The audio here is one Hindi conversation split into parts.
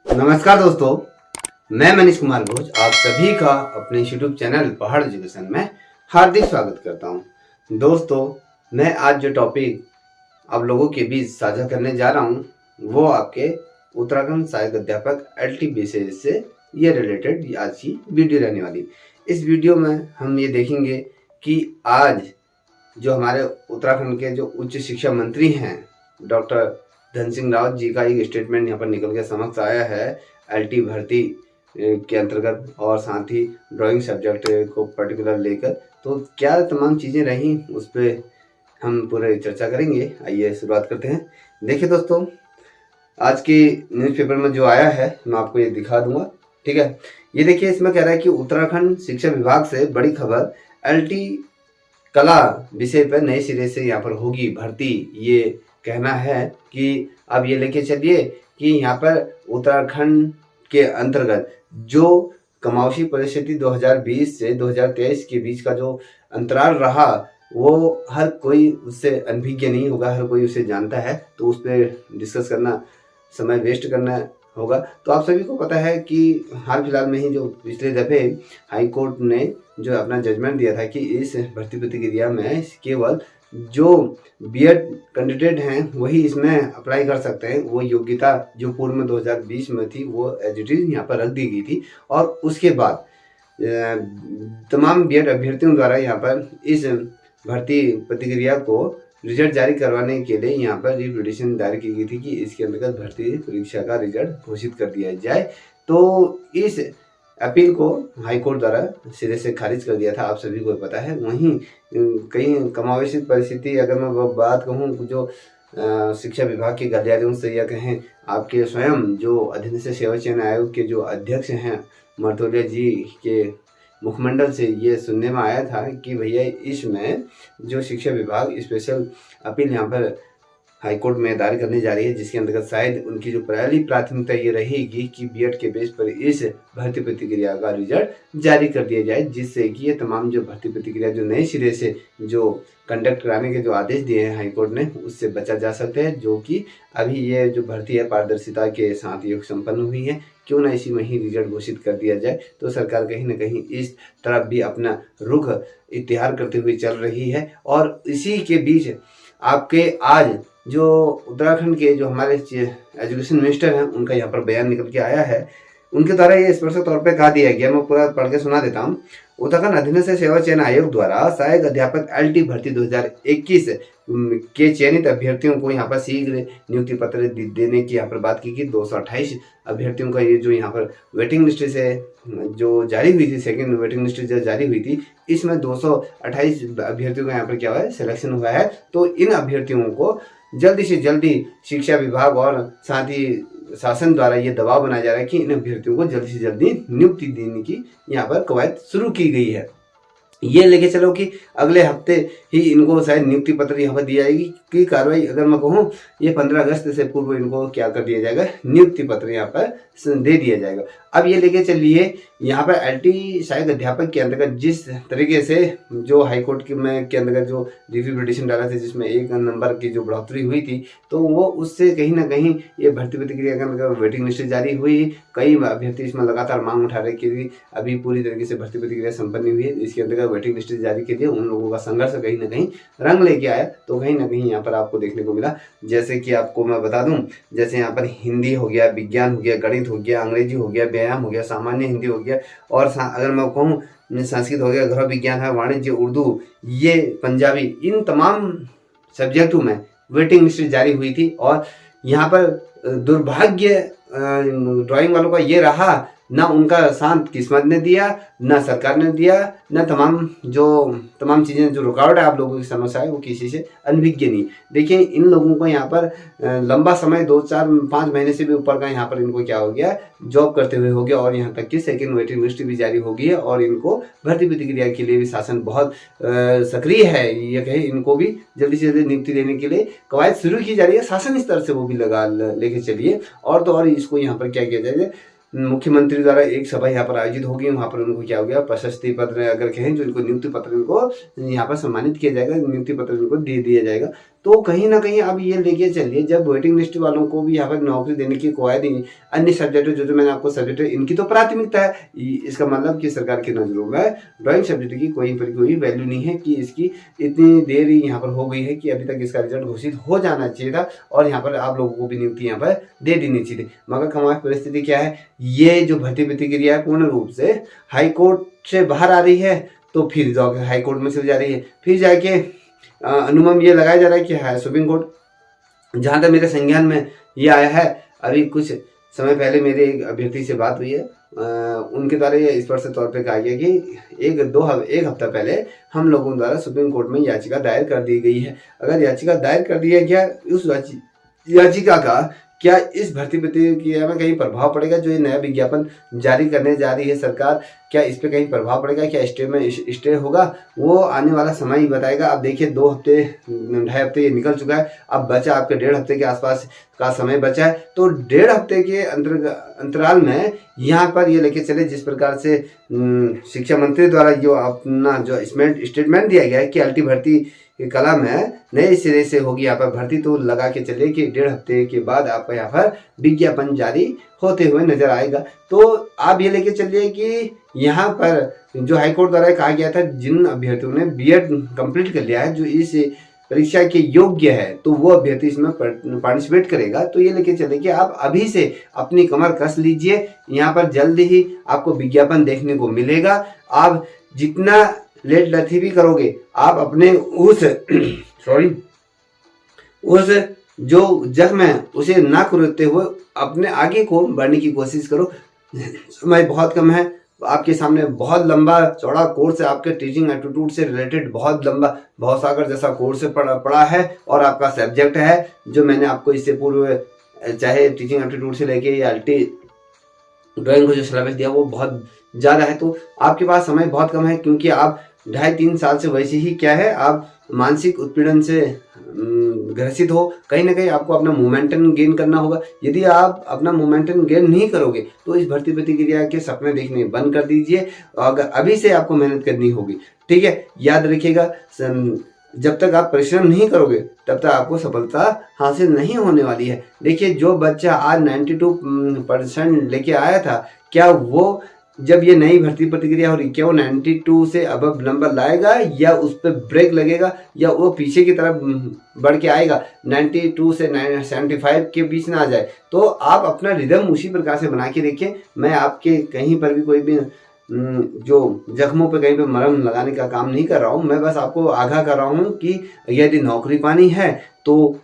नमस्कार दोस्तों, मैं मनीष कुमार घोष आप सभी का अपने यूट्यूब चैनल पहाड़ एजुकेशन में हार्दिक स्वागत करता हूं। दोस्तों, मैं आज जो टॉपिक आप लोगों के बीच साझा करने जा रहा हूं वो आपके उत्तराखंड सहायक अध्यापक LT विषय से ये रिलेटेड आज की वीडियो रहने वाली। इस वीडियो में हम ये देखेंगे कि आज जो हमारे उत्तराखंड के जो उच्च शिक्षा मंत्री हैं डॉक्टर धन सिंह रावत जी का एक स्टेटमेंट यहाँ पर निकल के समक्ष आया है LT भर्ती के अंतर्गत और साथ ही ड्राइंग सब्जेक्ट को पर्टिकुलर लेकर। तो क्या तमाम चीज़ें रहीं उस पर हम पूरे चर्चा करेंगे। आइए शुरुआत करते हैं। देखिए दोस्तों, आज की न्यूज़पेपर में जो आया है मैं आपको ये दिखा दूंगा, ठीक है। ये देखिए, इसमें कह रहा है कि उत्तराखंड शिक्षा विभाग से बड़ी खबर, LT कला विषय पर नए सिरे से यहाँ पर होगी भर्ती। ये कहना है कि अब ये लेके चलिए कि यहाँ पर उत्तराखंड के अंतर्गत जो कमौशी परिस्थिति 2020 से 2023 के बीच का जो अंतराल रहा वो हर कोई उससे अनभिज्ञ नहीं होगा, हर कोई उसे जानता है। तो उस पर डिस्कस करना, समय वेस्ट करना होगा। तो आप सभी को पता है कि हाल फिलहाल में ही जो पिछले दफे हाई कोर्ट ने जो अपना जजमेंट दिया था कि इस भर्ती प्रक्रिया में केवल जो B.Ed कैंडिडेट हैं वही इसमें अप्लाई कर सकते हैं। वो योग्यता जो पूर्व में 2020 में थी वो एज इट इज यहाँ पर रख दी गई थी और उसके बाद तमाम B.Ed अभ्यर्थियों द्वारा यहाँ पर इस भर्ती प्रक्रिया को रिजल्ट जारी करवाने के लिए यहाँ पर रिपिटिशन दायर की गई थी कि इसके अंतर्गत भर्ती परीक्षा का रिजल्ट घोषित कर दिया जाए। तो इस अपील को हाईकोर्ट द्वारा सिरे से खारिज कर दिया था, आप सभी को पता है। वहीं कई कमावेशी परिस्थिति अगर मैं बात कहूँ जो शिक्षा विभाग के गलियारों से या कहें आपके स्वयं जो अधीनस्थ सेवा चयन आयोग के जो अध्यक्ष हैं मर्तोलिया जी के मुखमंडल से ये सुनने में आया था कि भैया इसमें जो शिक्षा विभाग स्पेशल अपील यहाँ पर हाईकोर्ट में दायर करने जा रही है, जिसके अंतर्गत शायद उनकी जो पहली प्राथमिकता ये रहेगी कि B.Ed के बेस पर इस भर्ती प्रक्रिया का रिजल्ट जारी कर दिया जाए, जिससे कि ये तमाम जो भर्ती प्रक्रिया जो नए सिरे से जो कंडक्ट कराने के जो आदेश दिए हैं हाईकोर्ट ने उससे बचा जा सकता है। जो कि अभी ये जो भर्ती है पारदर्शिता के साथ ये संपन्न हुई है, क्यों ना इसी में ही रिजल्ट घोषित कर दिया जाए। तो सरकार कहीं ना कहीं इस तरफ भी अपना रुख इख्तियार करते हुए चल रही है। और इसी के बीच आपके आज जो उत्तराखंड के जो हमारे एजुकेशन मिनिस्टर हैं उनका यहाँ पर बयान निकल के आया है। उनके द्वारा ये स्पष्ट तौर पे कहा दिया गया, मैं पूरा पढ़ के सुना देता हूँ। उत्तराखंड अधीनस्थ सेवा चयन आयोग द्वारा सहायक अध्यापक LT भर्ती 2021 के चयनित अभ्यर्थियों को यहाँ पर शीघ्र नियुक्ति पत्र देने की यहाँ पर बात की 228 अभ्यर्थियों का ये जो यहाँ पर वेटिंग लिस्ट से जो जारी हुई थी, सेकंड वेटिंग लिस्ट जो जारी हुई थी, इसमें 228 अभ्यर्थियों का यहाँ पर क्या हुआ है, सिलेक्शन हुआ है। तो इन अभ्यर्थियों को जल्दी से जल्दी शिक्षा विभाग और साथ ही शासन द्वारा ये दबाव बनाया जा रहा है कि इन अभ्यर्थियों को जल्दी से जल्दी नियुक्ति देने की यहाँ पर कवायद शुरू की गई है। ये लेके चलो कि अगले हफ्ते ही इनको शायद नियुक्ति पत्र यहाँ पर दी जाएगी की कार्रवाई। अगर मैं कहूँ ये 15 अगस्त से पूर्व इनको क्या कर दिया जाएगा, नियुक्ति पत्र यहाँ पर दे दिया जाएगा। अब ये लेके चलिए यहाँ पर LT सहायक अध्यापक के अंतर्गत जिस तरीके से जो हाईकोर्ट के अंतर्गत जो रिव्यू पिटीशन डाला था जिसमें 1 नंबर की जो बढ़ोतरी हुई थी, तो वो उससे कहीं ना कहीं ये भर्ती प्रक्रिया के अंतर्गत वेटिंग लिस्ट जारी हुई। कई अभ्यर्थी इसमें लगातार मांग उठा रहे कि अभी पूरी तरीके से भर्ती प्रक्रिया संपन्न हुई है, इसके अंतर्गत वेटिंग लिस्ट जारी के लिए उन लोगों का संघर्ष कहीं ना कहीं रंग लेके आया। तो कहीं ना कहीं यहाँ पर आपको देखने को मिला, जैसे कि आपको मैं बता दूं, जैसे यहाँ पर हिंदी हो गया, विज्ञान हो गया, गणित हो गया, अंग्रेजी हो गया, व्यायाम हो गया, सामान्य हिंदी हो गया और अगर मैं कहूँ संस्कृत हो गया, गृह विज्ञान है, वाणिज्य, उर्दू, ये पंजाबी, इन तमाम सब्जेक्टों में वेटिंग लिस्ट जारी हुई थी। और यहाँ पर दुर्भाग्य ड्राइंग वालों का ये रहा, ना उनका शांत किस्मत ने दिया, ना सरकार ने दिया, ना तमाम चीज़ें जो रुकावट है आप लोगों की समस्या है वो किसी से अनभिज्ञ नहीं। देखिए इन लोगों को यहाँ पर लंबा समय 2, 4, 5 महीने से भी ऊपर का यहाँ पर इनको क्या हो गया, जॉब करते हुए हो गया और यहाँ तक कि सेकंड वेटिंग लिस्ट भी जारी हो गई है और इनको भर्ती प्रक्रिया के लिए भी शासन बहुत सक्रिय है। ये कहे इनको भी जल्दी से जल्दी नियुक्ति देने के लिए कवायद शुरू की जा रही है, शासन स्तर से वो भी लगा लेके चलिए। और तो और इसको यहाँ पर क्या किया जाए, मुख्यमंत्री द्वारा एक सभा यहाँ पर आयोजित होगी, वहाँ पर उनको क्या हो गया, प्रशस्ति पत्र अगर कहें जो इनको नियुक्ति पत्र इनको यहाँ पर सम्मानित किया जाएगा, नियुक्ति पत्र इनको दे दिया जाएगा। तो कहीं ना कहीं अब ये लेके चलिए, जब वेटिंग लिस्ट वालों को भी यहाँ पर नौकरी देने की कवायद अन्य सब्जेक्ट जो मैंने आपको सब्जेक्ट इनकी तो प्राथमिकता है, इसका मतलब कि सरकार की नजरों में ड्राइंग सब्जेक्ट की कोई वैल्यू नहीं है कि इसकी इतनी देर यहाँ पर हो गई है कि अभी तक इसका रिजल्ट घोषित हो जाना चाहिए था और यहाँ पर आप लोगों को भी नियुक्ति यहाँ पर दे देनी चाहिए थी। मगर हमारी परिस्थिति क्या है, ये जो भर्ती प्रतिक्रिया है पूर्ण रूप से हाई कोर्ट से बाहर आ रही है, तो फिर जाके हाई कोर्ट में चली जा रही है, फिर जाके अनुमान ये लगाया जा रहा है कि है सुप्रीम कोर्ट। जहाँ तक मेरे संज्ञान में ये आया है, अभी कुछ समय पहले मेरे एक अभ्यर्थी से बात हुई है, उनके द्वारा ये स्पष्ट तौर पे कहा गया कि एक हफ्ता पहले हम लोगों द्वारा सुप्रीम कोर्ट में याचिका दायर कर दी गई है। अगर याचिका दायर कर दिया गया, उस याचिका का क्या इस भर्ती प्रतिक्रिया में कहीं प्रभाव पड़ेगा? जो ये नया विज्ञापन जारी करने जा रही है सरकार, क्या इस पे कहीं प्रभाव पड़ेगा? क्या स्टे में स्टे होगा? वो आने वाला समय ही बताएगा। अब देखिए 2 हफ्ते 2.5 हफ्ते ये निकल चुका है, अब बचा आपके 1.5 हफ्ते के आसपास का समय बचा है। तो 1.5 हफ्ते के अंतराल में यहाँ पर ये लेके चले, जिस प्रकार से शिक्षा मंत्री द्वारा जो अपना जो स्टेटमेंट दिया गया है कि अल्टी भर्ती कला में नए सिरे से होगी यहाँ पर भर्ती, तो लगा के चलिए कि 1.5 हफ्ते के बाद आपको यहाँ पर विज्ञापन जारी होते हुए नजर आएगा। तो आप ये लेके चलिए कि यहाँ पर जो हाईकोर्ट द्वारा कहा गया था, जिन अभ्यर्थियों ने बीएड कंप्लीट कर लिया है, जो इस परीक्षा के योग्य है, तो वो अभ्यर्थी इसमें पार्टिसिपेट करेगा। तो ये लेके चले कि आप अभी से अपनी कमर कस लीजिए, यहाँ पर जल्द ही आपको विज्ञापन देखने को मिलेगा। आप जितना लेट लथी भी करोगे, आप अपने उस जो जख्म है उसे ना कुरेदते हुए अपने आगे को बढ़ने की कोशिश करो। समय बहुत कम है, आपके सामने बहुत लंबा चौड़ा कोर्स है, आपके टीचिंग एप्टीट्यूड से रिलेटेड बहुत लंबा भवसागर जैसा कोर्स पड़ा है, और आपका सब्जेक्ट है जो मैंने आपको इससे पूर्व चाहे टीचिंग एप्टीट्यूड से लेके या अल्टी ड्राइंग को जो सिलेबस दिया वो बहुत ज़्यादा है। तो आपके पास समय बहुत कम है, क्योंकि आप 2.5-3 साल से वैसे ही क्या है, आप मानसिक उत्पीड़न से ग्रसित हो। कहीं ना कहीं आपको अपना मोमेंटम गेन करना होगा। यदि आप अपना मोमेंटम गेन नहीं करोगे तो इस भर्ती प्रतिक्रिया के सपने देखने बंद कर दीजिए। अगर अभी से आपको मेहनत करनी होगी, ठीक है। याद रखिएगा, जब तक आप परिश्रम नहीं करोगे तब तक आपको सफलता हासिल नहीं होने वाली है। देखिए, जो बच्चा आज 92% लेके आया था, क्या वो जब ये नई भर्ती प्रतिक्रिया हो रही, क्या वो 92 से अब नंबर लाएगा, या उस पर ब्रेक लगेगा, या वो पीछे की तरफ बढ़ के आएगा, 92 से 75 के बीच ना आ जाए? तो आप अपना रिदम उसी प्रकार से बना के देखिए। मैं आपके कहीं पर भी कोई भी जो जख्मों पे कहीं पे मरहम लगाने का काम नहीं कर रहा हूँ। मैं बस आपको आगाह कर रहा हूँ कि यदि नौकरी पानी है तो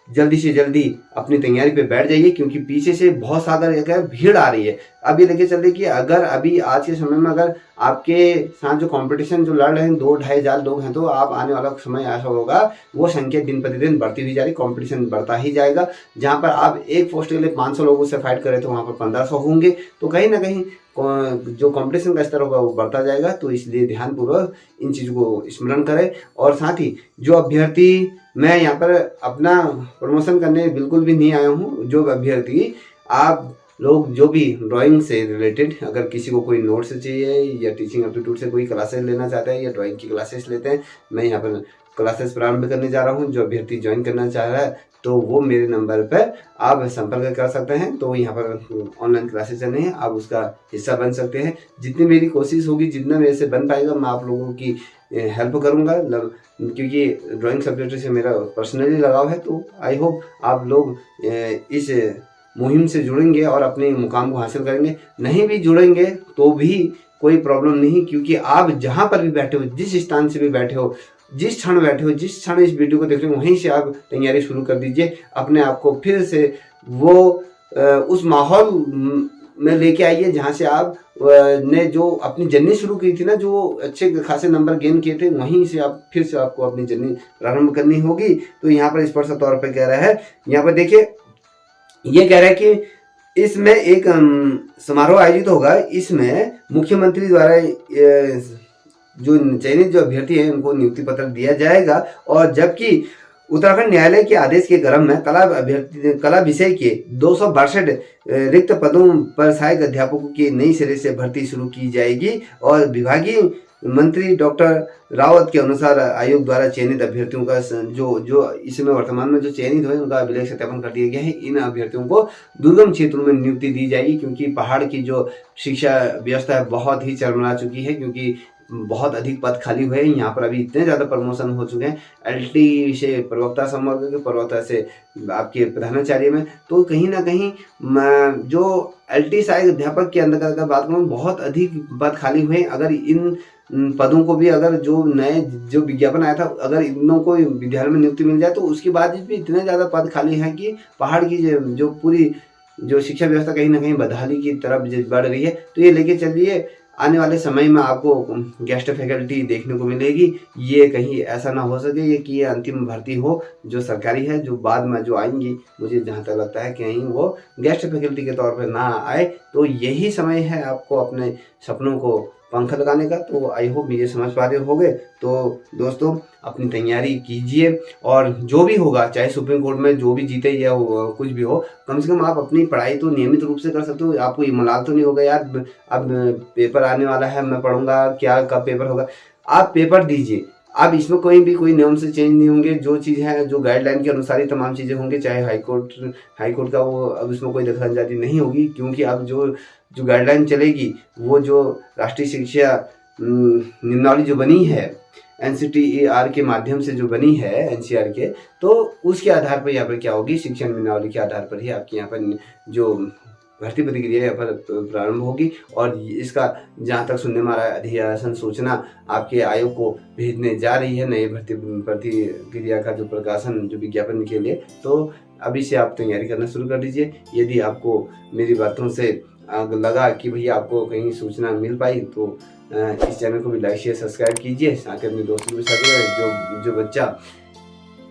जल्दी से जल्दी अपनी तैयारी पे बैठ जाइए, क्योंकि पीछे से बहुत ज्यादा भीड़ आ रही है। अब ये लेके चल रही कि अगर अभी आज के समय में अगर आपके साथ जो कंपटीशन जो लड़ रहे हैं 2-2.5 हजार लोग हैं, तो आप आने वाला समय ऐसा होगा, वो संख्या दिन प्रतिदिन बढ़ती हुई जा रही, कंपटीशन बढ़ता ही जाएगा। जहाँ पर आप एक पोस्ट के लिए 500 लोगों से फाइट करें तो वहाँ पर 1500 होंगे। तो कहीं ना कहीं जो कंपटीशन का स्तर होगा वो बढ़ता जाएगा। तो इसलिए ध्यानपूर्वक इन चीज़ों को स्मरण करें। और साथ ही जो अभ्यर्थी, मैं यहाँ पर अपना प्रमोशन करने बिल्कुल भी नहीं आया हूँ, जो अभ्यर्थी आप लोग जो भी ड्राइंग से रिलेटेड, अगर किसी को कोई नोट्स चाहिए या टीचिंग एप्टीट्यूड से कोई क्लासेस लेना चाहते हैं या ड्राइंग की क्लासेस लेते हैं, मैं यहाँ पर क्लासेस प्रारंभ करने जा रहा हूँ। जो अभ्यर्थी ज्वाइन करना चाह रहा है तो वो मेरे नंबर पर आप संपर्क कर सकते हैं। तो यहाँ पर ऑनलाइन क्लासेस चल रही हैं, आप उसका हिस्सा बन सकते हैं। जितनी मेरी कोशिश होगी, जितना मेरे से बन पाएगा, मैं आप लोगों की हेल्प करूँगा, क्योंकि ड्राइंग सब्जेक्ट से मेरा पर्सनली लगाव है। तो आई होप आप लोग इस मुहिम से जुड़ेंगे और अपने मुकाम को हासिल करेंगे। नहीं भी जुड़ेंगे तो भी कोई प्रॉब्लम नहीं, क्योंकि आप जहाँ पर भी बैठे हो, जिस स्थान से भी बैठे हो, जिस क्षण बैठे हो, जिस क्षण इस वीडियो को देख रहे हो, वहीं से आप तैयारी शुरू कर दीजिए। अपने आप को फिर से वो उस माहौल में लेके आइए जहाँ से आप ने जो अपनी जर्नी शुरू की थी ना, जो अच्छे खासे नंबर गेन किए थे, वहीं से आप फिर से आपको अपनी जर्नी प्रारंभ करनी होगी। तो यहाँ पर स्पष्ट तौर पर कह रहा है, यहाँ पर देखिए ये कह रहा है कि इसमें एक समारोह आयोजित होगा। इसमें मुख्यमंत्री द्वारा जो चयनित जो अभ्यर्थी हैं उनको नियुक्ति पत्र दिया जाएगा। और जबकि उत्तराखंड न्यायालय के आदेश के क्रम में कला विषय के 262 रिक्त पदों पर सहायक अध्यापकों की नई सिरे से भर्ती शुरू की जाएगी। और विभागीय मंत्री डॉक्टर रावत के अनुसार आयोग द्वारा चयनित अभ्यर्थियों का जो इस समय वर्तमान में जो चयनित हुए उनका अभिलेख सत्यापन कर दिया गया है। इन अभ्यर्थियों को दुर्गम क्षेत्रों में नियुक्ति दी जाएगी, क्योंकि पहाड़ की जो शिक्षा व्यवस्था है बहुत ही चरमरा चुकी है, क्योंकि बहुत अधिक पद खाली हुए हैं। यहाँ पर अभी इतने ज़्यादा प्रमोशन हो चुके हैं, एलटी से प्रवक्ता संवर्ग के, प्रवक्ता से आपके प्रधानाचार्य में, तो कहीं ना कहीं जो एलटी सहायक अध्यापक के अंदर अगर बात करूँ बहुत अधिक पद खाली हुए हैं। अगर इन पदों को भी अगर जो नए जो विज्ञापन आया था अगर इनों को विद्यालय में नियुक्ति मिल जाए तो उसके बाद भी इतने ज़्यादा पद खाली हैं कि पहाड़ की जो पूरी जो शिक्षा व्यवस्था कहीं ना कहीं बदहाली की तरफ बढ़ रही है। तो ये लेके चलिए, आने वाले समय में आपको गेस्ट फैकल्टी देखने को मिलेगी। ये कहीं ऐसा ना हो सके कि ये अंतिम भर्ती हो जो सरकारी है, जो बाद में जो आएंगी, मुझे जहाँ तक लगता है कहीं वो गेस्ट फैकल्टी के तौर पर ना आए। तो यही समय है आपको अपने सपनों को पंख लगाने का। तो आई होप ये समझ पा रहे होंगे। तो दोस्तों अपनी तैयारी कीजिए, और जो भी होगा, चाहे सुप्रीम कोर्ट में जो भी जीते या कुछ भी हो, कम से कम आप अपनी पढ़ाई तो नियमित रूप से कर सकते हो। आपको ये मलाल तो नहीं होगा यार अब पेपर आने वाला है, मैं पढ़ूंगा क्या, कब पेपर होगा। आप पेपर दीजिए, अब इसमें कोई नियम से चेंज नहीं होंगे। जो चीज़ है जो गाइडलाइन के अनुसार ही तमाम चीज़ें होंगी, चाहे हाईकोर्ट का वो अब इसमें कोई दखलअंदाजी नहीं होगी, क्योंकि अब जो गाइडलाइन चलेगी वो जो राष्ट्रीय शिक्षा निम्नावली जो बनी है NCTER के माध्यम से जो बनी है NCR के, तो उसके आधार पर यहाँ पर क्या होगी, शिक्षा निम्नावली के आधार पर ही आपके यहाँ पर जो भर्ती प्रक्रिया यहाँ पर प्रारंभ होगी। और इसका जहाँ तक सुनने में आ रहा है, अधिशासन सूचना आपके आयोग को भेजने जा रही है नई भर्ती प्रक्रिया का जो प्रकाशन जो विज्ञापन के लिए। तो अभी से आप तैयारी करना शुरू कर दीजिए। यदि आपको मेरी बातों से लगा कि भैया आपको कहीं सूचना मिल पाई तो इस चैनल को भी लाइक शेयर सब्सक्राइब कीजिए, साथ ही अपने दोस्तों के साथ जो बच्चा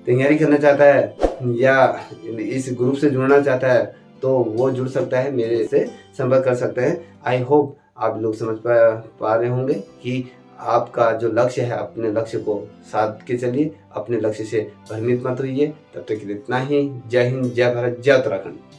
तैयारी करना चाहता है या इस ग्रुप से जुड़ना चाहता है तो वो जुड़ सकता है, मेरे से संपर्क कर सकते हैं। आई होप आप लोग समझ पा रहे होंगे कि आपका जो लक्ष्य है, अपने लक्ष्य को साध के चलिए, अपने लक्ष्य से भ्रमित मत होइए। तब तक इतना ही। जय हिंद, जय भारत, जय उत्तराखंड।